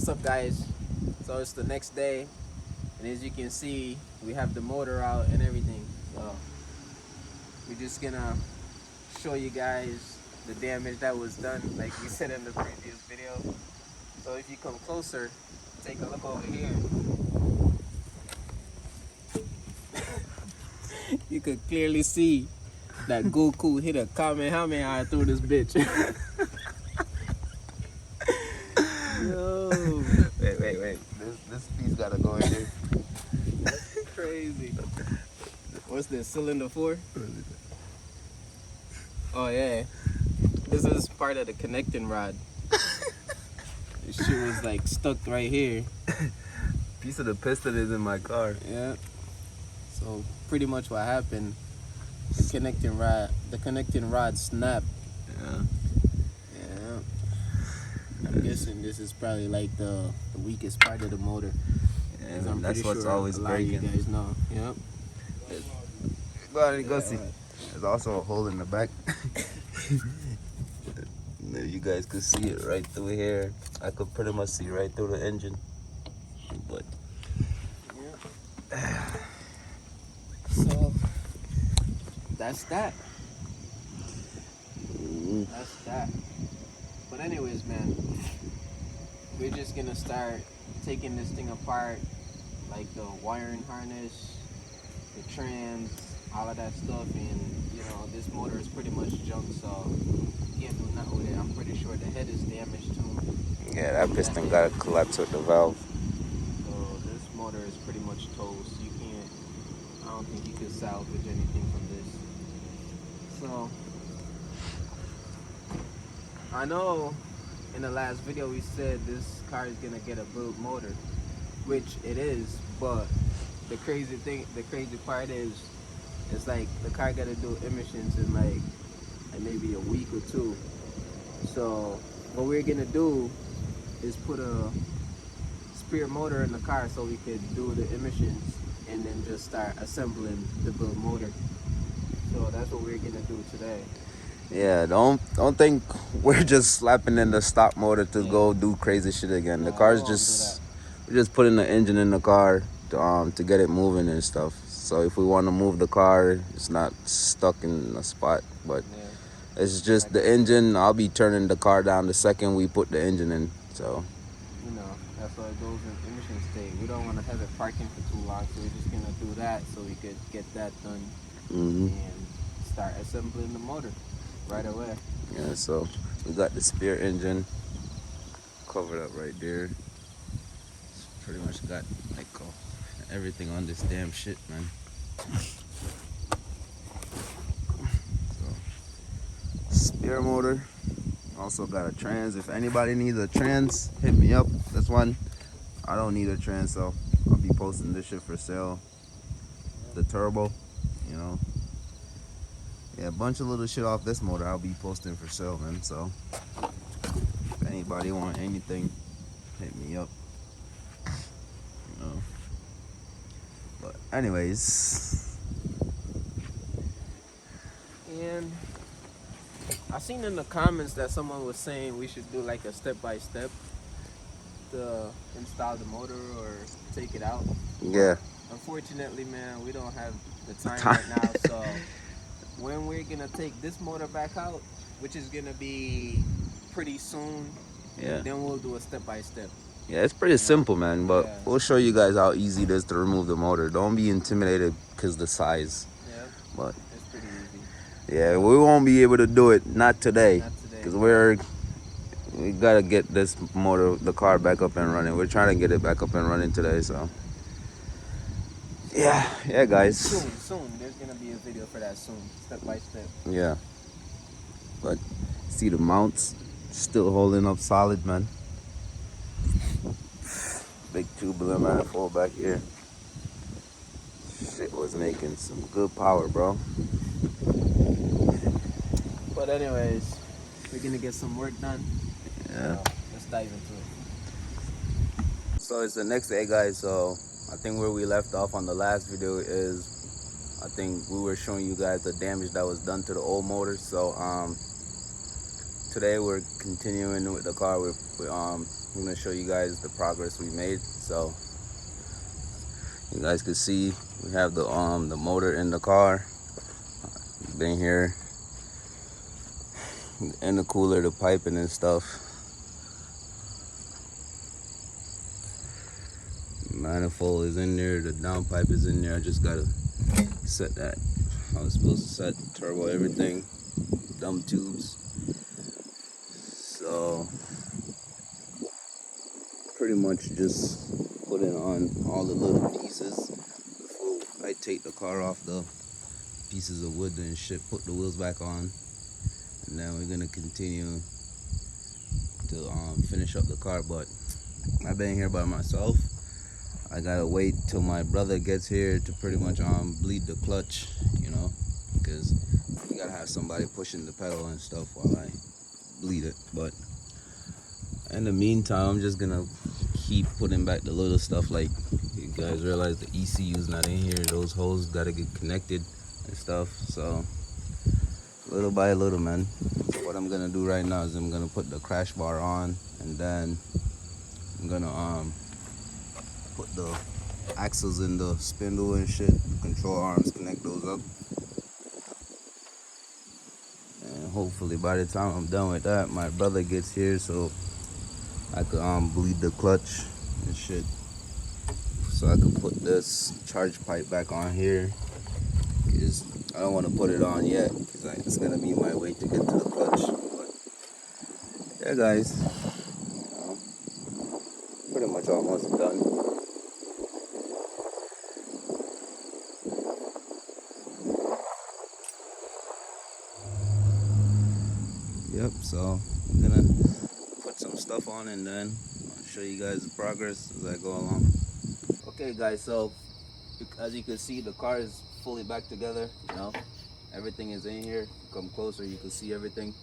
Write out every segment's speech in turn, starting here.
What's up, guys? So it's the next day, and as you can see, we have the motor out and everything. So we're just gonna show you guys the damage that was done, like we said in the previous video. So if you come closer, take a look over here. You could clearly see that Goku hit a Kamehameha through this bitch. Yo, Wait. This piece gotta go in there. that's crazy. What's this, cylinder 4? Oh yeah, this is part of the connecting rod. This shit was like stuck right here. Piece of the piston is in my car. Yeah. So pretty much what happened, the connecting rod snapped. Yeah. Yeah. I'm guessing this is probably like the weakest part of the motor. Yeah, I'm that's pretty what's sure always a lot of you breaking. guys know. Yep. Go ahead, go Yeah, see. right. There's also a hole in the back. You guys could see it right through here. I could pretty much see right through the engine. But So that's that. That's that. But anyways, man, we're just gonna start taking this thing apart, like the wiring harness, the trans, all of that stuff, and you know this motor is pretty much junk, so you can't do nothing with it. I'm pretty sure the head is damaged too. yeah, that piston got to collapse with the valve. So this motor is pretty much toast. I don't think you could salvage anything from this. So I know in the last video we said this car is gonna get a built motor, which it is, but the crazy part is, it's like the car gotta do emissions in like maybe a week or two. So what we're gonna do is put a spare motor in the car so we could do the emissions and then just start assembling the build motor. So that's what we're gonna do today. Yeah, don't think we're just slapping in the stock motor to go do crazy shit again. The No, car's we won't just we're just putting the engine in the car to get it moving and stuff. So if we want to move the car, it's not stuck in a spot. But Yeah. it's just the engine. I'll be turning the car down the second we put the engine in. So You know, that's why it goes in emission state. We don't want to have it parking for too long, so we're just gonna do that so we could get that done and start assembling the motor right away. yeah, so we got the spare engine covered up right there. It's pretty much got like everything on this damn shit, man. So spare motor. Also got a trans. If anybody needs a trans, hit me up. This one, I don't need a trans, so I'll be posting this shit for sale. The turbo, you know. Yeah, a bunch of little shit off this motor I'll be posting for sale, man. So if anybody want anything, hit me up. You know. But anyways, And I seen in the comments that someone was saying we should do like a step-by-step to install the motor or take it out. yeah. Unfortunately, man, we don't have the time right now. So when we're gonna take this motor back out, which is gonna be pretty soon, Yeah. then we'll do a step-by-step. Yeah, it's pretty simple, man. But Yeah. we'll show you guys how easy it is to remove the motor. Don't be intimidated because the size. Yeah, But it's pretty easy. yeah, we won't be able to do it. Not today. Not today. Because we gotta get this motor, the car back up and running. We're trying to get it back up and running today, so yeah, guys. Soon. There's gonna be a video for that soon, step-by-step. Yeah, but see the mounts still holding up solid, man. Big tubular manifold back here. Shit was making some good power, bro. But anyways, we're gonna get some work done. Yeah. Let's dive into it. So it's the next day, guys. So I think where we left off on the last video is, I think we were showing you guys the damage that was done to the old motor. So today we're continuing with the car. We're I'm gonna show you guys the progress we made. So you guys can see we have the motor in the car. Been here, in the cooler, the piping and stuff. Manifold is in there, the downpipe is in there. I just gotta set that. I was supposed to set turbo, everything, dumb tubes. So pretty much just putting on all the little pieces before I take the car off the pieces of wood and shit, put the wheels back on, and then we're gonna continue to finish up the car. But I've been here by myself. I gotta wait till my brother gets here to pretty much bleed the clutch, you know, because you gotta have somebody pushing the pedal and stuff while I bleed it. But in the meantime, I'm just gonna keep putting back the little stuff. Like, you guys realize the ECU's not in here. Those holes gotta get connected and stuff. So little by little, man. So what I'm gonna do right now is I'm gonna put the crash bar on, and then I'm gonna put the axles in the spindle and shit, control arms, connect those up, and hopefully by the time I'm done with that, my brother gets here so I could bleed the clutch and shit, so I could put this charge pipe back on here, because I don't want to put it on yet, because it's gonna be my way to get to the clutch. But yeah, guys, pretty much almost done. Yep, so I'm gonna put some stuff on, and then I'll show you guys the progress as I go along. Okay guys, so as you can see, the car is fully back together, you know, everything is in here. Come closer, you can see everything.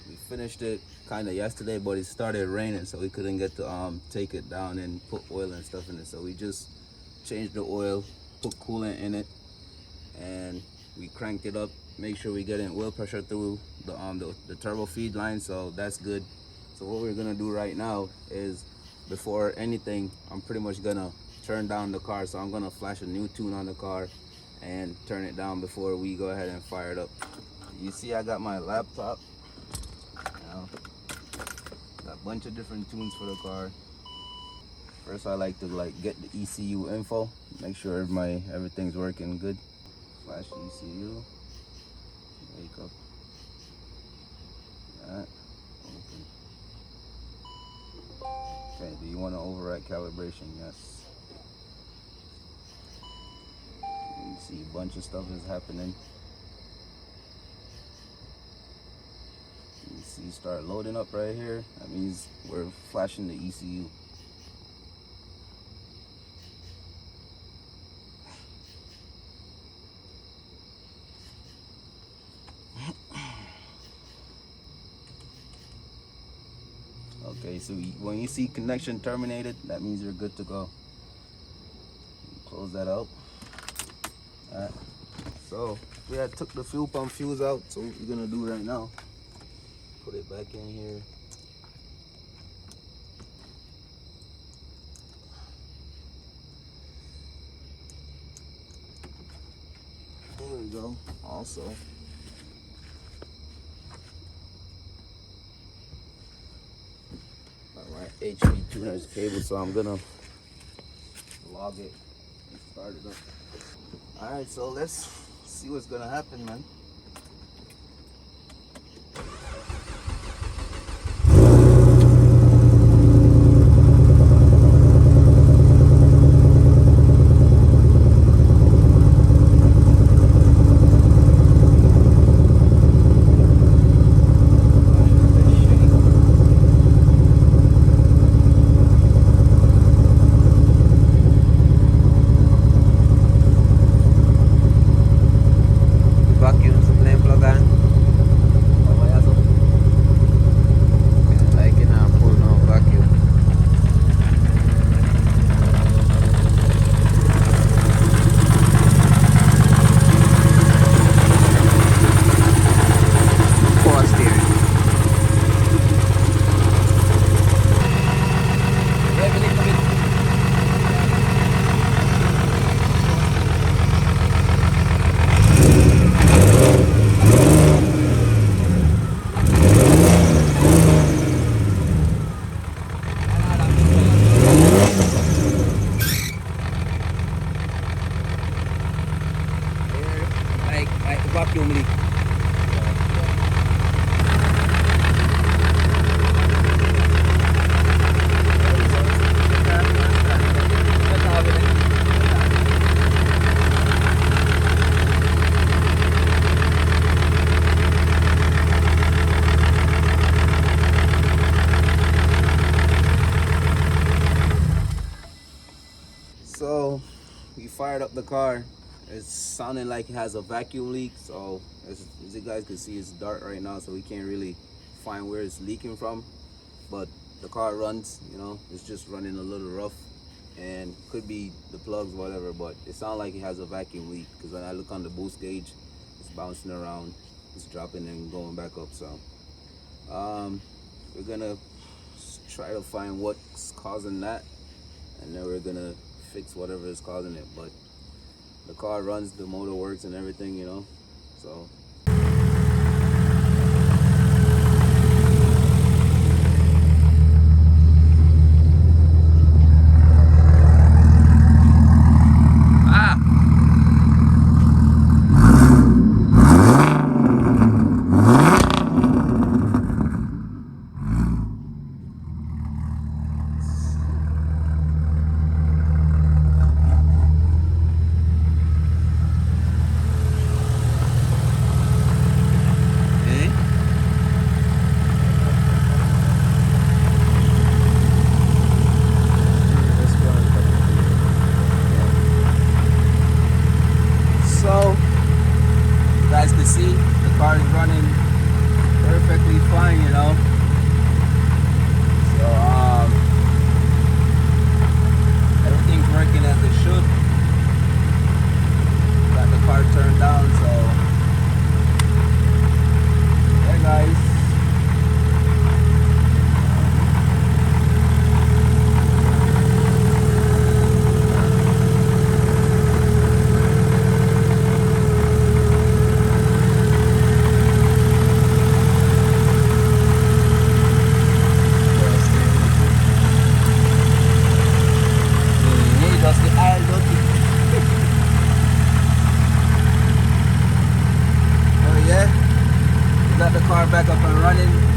We finished it kind of yesterday, but it started raining, so we couldn't get to take it down and put oil and stuff in it. So we just changed the oil, put coolant in it, and we cranked it up. Make sure we get in oil pressure through the turbo feed line, so that's good. So what we're gonna do right now is, before anything, I'm pretty much gonna turn down the car. So I'm gonna flash a new tune on the car and turn it down before we go ahead and fire it up. You see, I got my laptop, you know, got a bunch of different tunes for the car. First, I like to get the ECU info, make sure everything's working good. Flash ECU, wake up, that, open. Okay, do you want to override calibration? Yes. You see a bunch of stuff is happening. You see start loading up right here. That means we're flashing the ECU. Okay, so when you see connection terminated, that means you're good to go. Close that out. Alright, so we had took the fuel pump fuse out, so what we're gonna do right now, put it back in here. There we go. Also, HV tuner's cable, so I'm gonna log it and start it up. Alright, so let's see what's gonna happen, man. Vacuum So we fired up the car. It's sounding like it has a vacuum leak. So as you guys can see, it's dark right now, so we can't really find where it's leaking from. But the car runs, you know, it's just running a little rough, and could be the plugs, whatever. But it sounds like it has a vacuum leak because when I look on the boost gauge, it's bouncing around, it's dropping and going back up. So we're gonna try to find what's causing that, and then we're gonna fix whatever is causing it. But the car runs, the motor works and everything, you know. So you guys can see the car is running perfectly fine, you know. So everything's working as it should. Got the car turned down, so yeah guys. Got the car back up and running.